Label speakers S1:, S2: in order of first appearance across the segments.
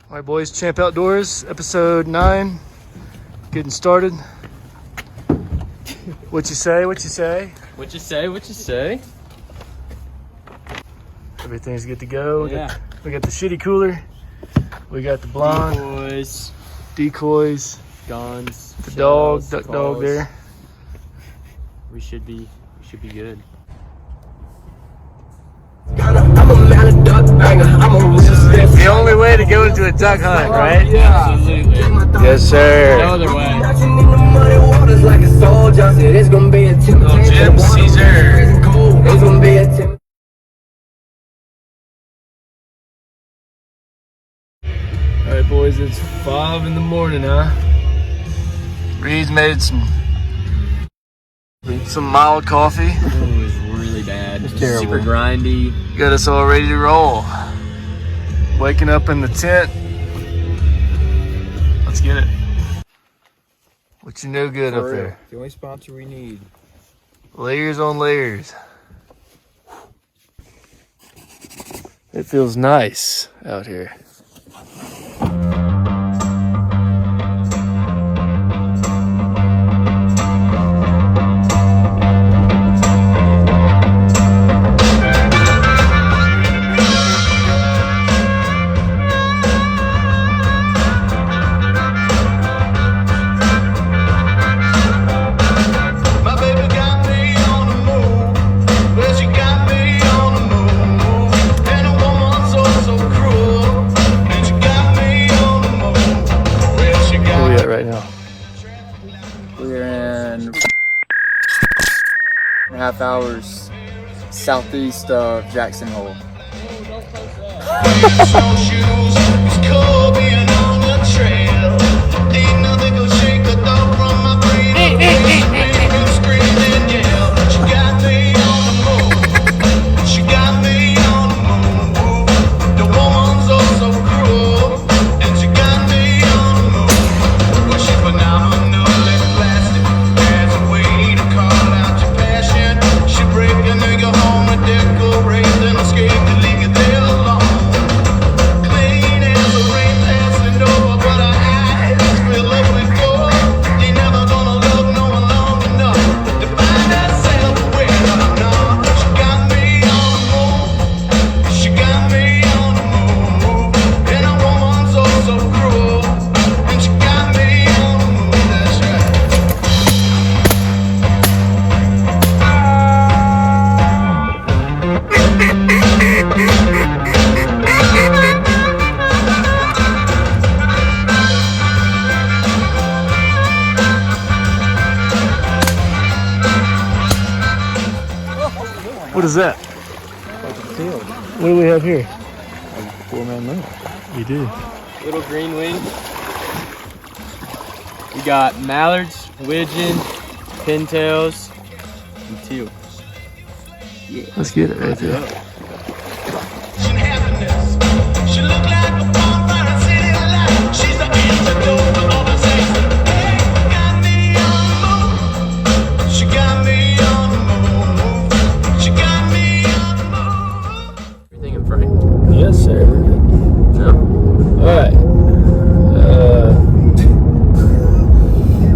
S1: All right, boys, Champ Outdoors, episode 9, getting started. What you say, what you say?
S2: What you say, what you say?
S1: Everything's good to go.
S2: Yeah.
S1: We got the shitty cooler. We got the blonde. Decoys.
S2: Guns.
S1: The
S2: shells,
S1: duck
S2: calls.
S1: dog there.
S2: We should be good.
S1: The only way to go into a duck hunt, right?
S2: Yeah. Absolutely.
S1: Yes, sir.
S2: No other way.
S1: Little Jim Caesar. All right, boys, it's 5 in the morning, huh? Reed's made some mild coffee.
S2: Oh, it was really bad.
S1: It's terrible.
S2: Super grindy.
S1: Got us all ready to roll. Waking up in the tent. Let's get it. What you know good up there?
S3: The only sponsor we need.
S1: Layers on layers. It feels nice out here. Right now.
S3: We're in 2.5 hours southeast of Jackson Hole.
S1: What is that? What do we have here?
S3: 4-man limit.
S1: We do.
S2: Little green wing. We got mallards, widgeon, pintails, and teal.
S1: Yeah. Let's get it right there.
S2: Everything in frame.
S1: Yes, sir.
S2: No.
S1: Alright.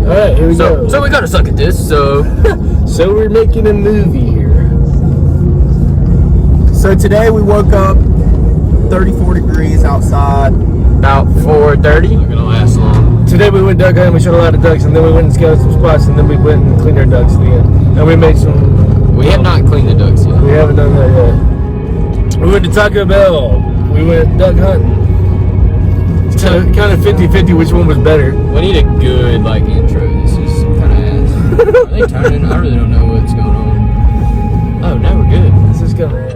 S1: Alright, here we go.
S2: So we gotta suck at this, so
S1: So we're making a movie here.
S3: So today we woke up 34 degrees outside.
S2: about 4:30. Not gonna last long.
S1: Today we went duck hunting, we shot a lot of ducks, and then we went and scouted some spots, and then we went and cleaned our ducks again. And we made some...
S2: We have not cleaned the ducks yet.
S1: We haven't done that yet. We went to Taco Bell. We went duck hunting. It's kind of 50-50 which one was better.
S2: We need a good intro. This is kind of ass. Are they turning? I really don't know what's going on. Oh, now we're good.
S1: This is kind of...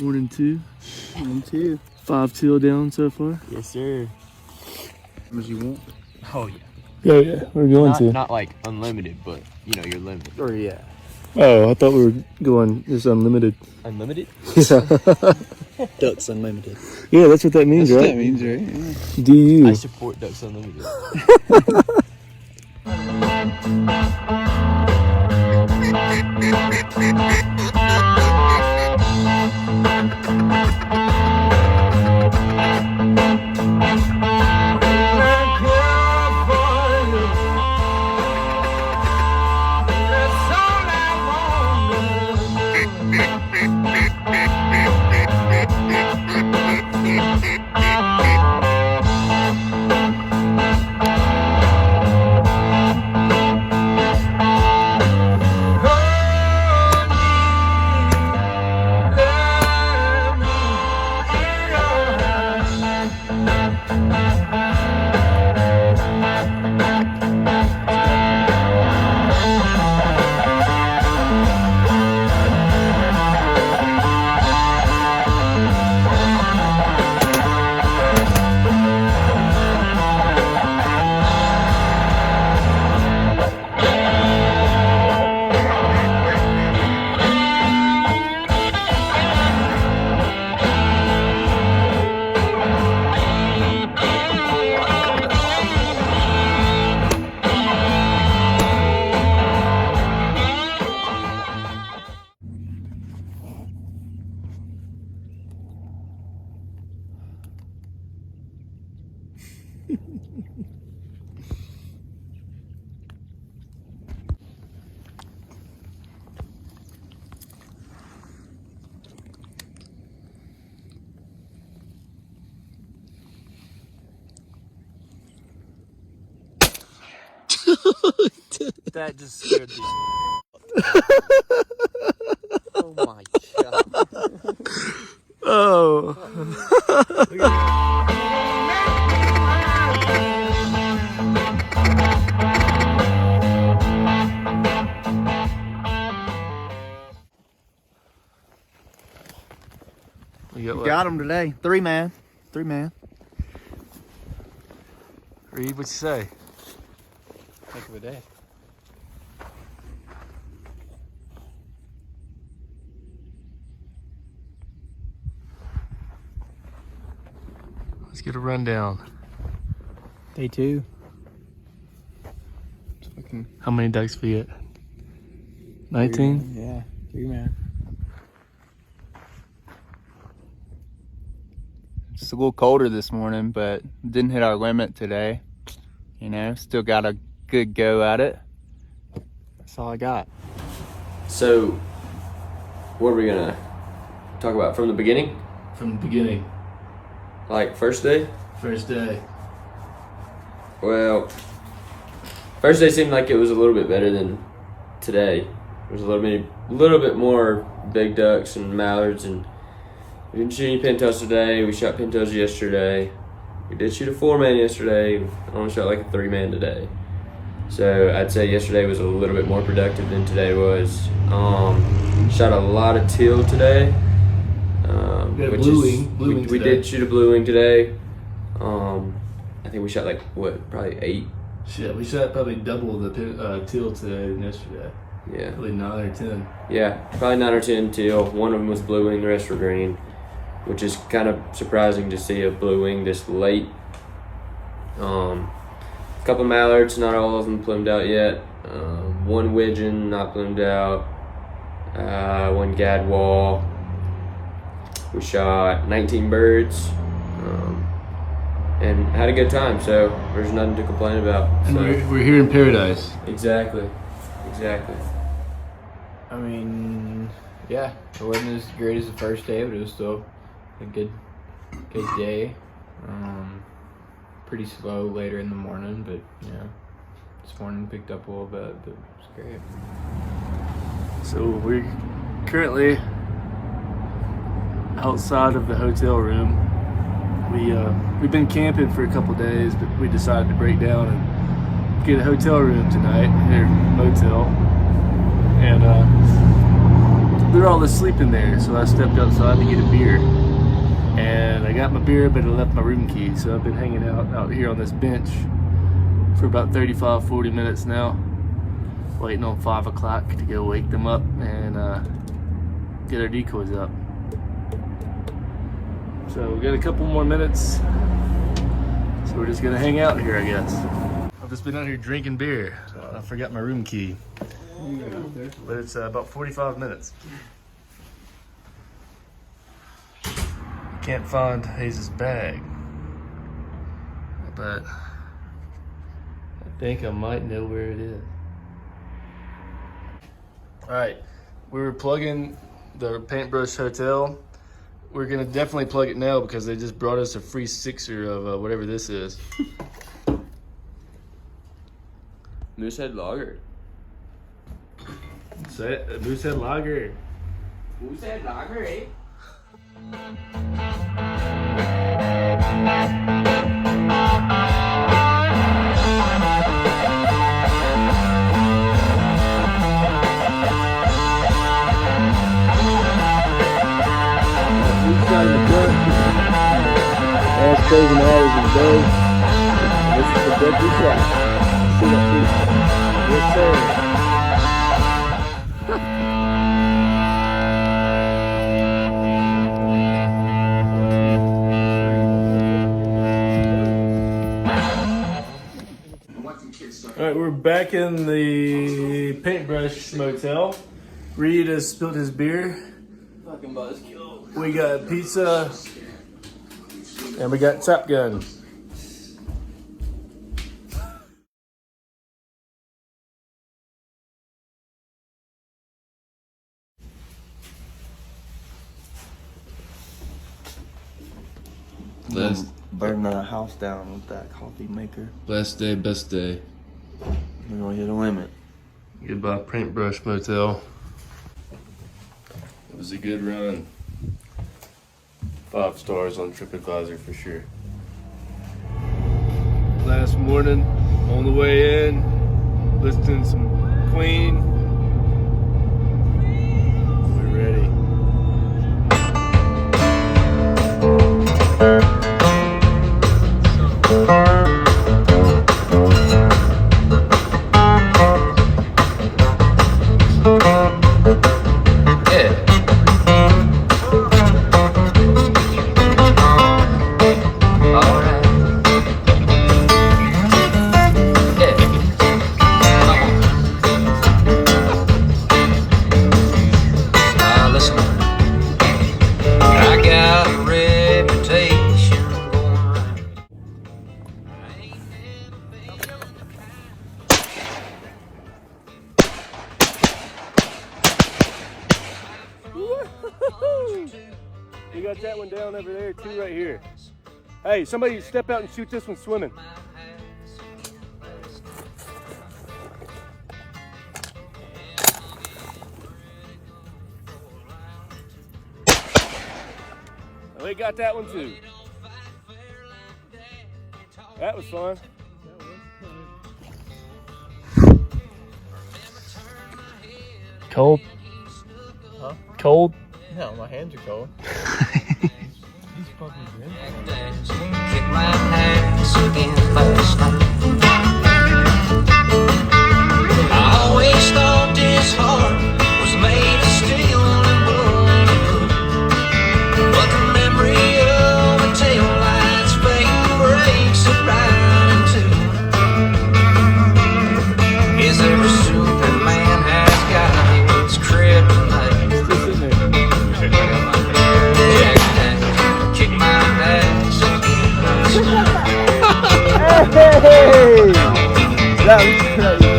S1: Morning two.
S3: Morning two.
S1: 5 teal down so far.
S2: Yes, sir.
S3: How much you want?
S2: Oh yeah.
S1: Oh yeah, we're going to.
S2: Not like unlimited, but you're limited.
S3: Or yeah.
S1: Oh, I thought we were going just unlimited.
S2: Unlimited?
S1: Yeah.
S3: Ducks Unlimited.
S1: Yeah, that's what that means,
S3: That's what
S1: right?
S3: that means, right? Yeah.
S1: DU.
S2: I support Ducks Unlimited. That just scared the. Oh my god.
S1: Oh.
S3: Got him today. 3-man. 3-man.
S1: Reed, what you say?
S2: Heck of a day.
S1: Let's get a rundown.
S3: Day 2. Fucking
S1: How many ducks we get? 19?
S3: Yeah, 3-man. It's a little colder this morning, but didn't hit our limit today. You know, still got a good go at it. That's all I got.
S2: So, what are we gonna talk about from the beginning?
S1: From the beginning.
S2: Like first day?
S1: First day.
S2: Well, first day seemed like it was a little bit better than today. There was a little bit more big ducks and mallards, and we didn't shoot any pintails today. We shot pintails yesterday. We did shoot a 4-man yesterday. I only shot like a 3-man today. So I'd say yesterday was a little bit more productive than today was. Shot a lot of teal today. We did shoot a blue wing today. I think we shot like probably 8.
S1: Shit, we shot probably double the teal today than yesterday.
S2: Yeah.
S1: Probably 9 or 10.
S2: Yeah, probably 9 or 10 teal. One of them was blue wing, the rest were green, which is kind of surprising to see a blue wing this late. A couple mallards, not all of them plumed out yet. One widgeon, not plumed out. One gadwall. We shot 19 birds, and had a good time. So there's nothing to complain about.
S1: And
S2: So,
S1: we're here in paradise.
S2: exactly.
S4: I mean, yeah, it wasn't as great as the first day, but it was still a good day. Pretty slow later in the morning, but yeah, this morning picked up a little bit, but it was great.
S1: So we're currently outside of the hotel room. We've been camping for a couple days, but we decided to break down and get a hotel room tonight, or motel. And they're all asleep in there, so I stepped outside to get a beer. And I got my beer, but I left my room key, so I've been hanging out here on this bench for about 35-40 minutes now, waiting on 5 o'clock to go wake them up and get our decoys up. So we got a couple more minutes. So we're just gonna hang out here, I guess. I've just been out here drinking beer. I forgot my room key. But it's about 45 minutes. Can't find Hayes' bag. But I think I might know where it is. All right, we were plugging the Paintbrush Hotel. We're gonna definitely plug it now because they just brought us a free sixer of whatever this is.
S2: Moosehead Lager.
S1: Say it, Moosehead Lager.
S2: Moosehead Lager, eh?
S1: Ass crazy hours in the day. This is the deadly shot. See that piece? Yes, sir. All right, we're back in the Paintbrush Motel. Reed has spilled his beer.
S2: Fucking buzzkill.
S1: We got pizza. And we got Top Gun.
S5: Burn the house down with that coffee maker.
S1: Last day, best day.
S5: We're gonna hit a limit.
S1: Goodbye, Paintbrush Motel. It was a good run. 5 stars on TripAdvisor for sure. Last morning, on the way in, listening to some Queen. We're ready. We got that one down over there, 2 right here. Hey, somebody step out and shoot this one swimming. We got that one too. That was fun. Cold?
S4: Huh?
S1: Cold?
S4: No, my hands are cold. He's fucking good.
S6: Kick my ass again last night. I always thought this heart was made of steel and blood, but the memory of a tail light's fate breaks it right in two. Is every Superman has got its kryptonite? Kick my ass again last night.
S1: Hey! That was crazy.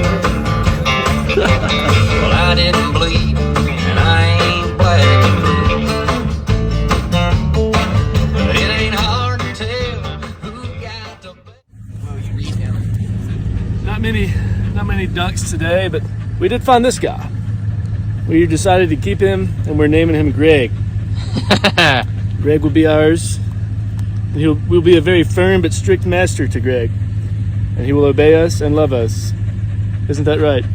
S6: Well, I didn't bleed, and I ain't black and blue. But it ain't hard to tell who got the
S1: Not many ducks today, but we did find this guy. We decided to keep him, and we're naming him Greg. Greg will be ours. And we'll be a very firm but strict master to Greg, and he will obey us and love us. Isn't that right?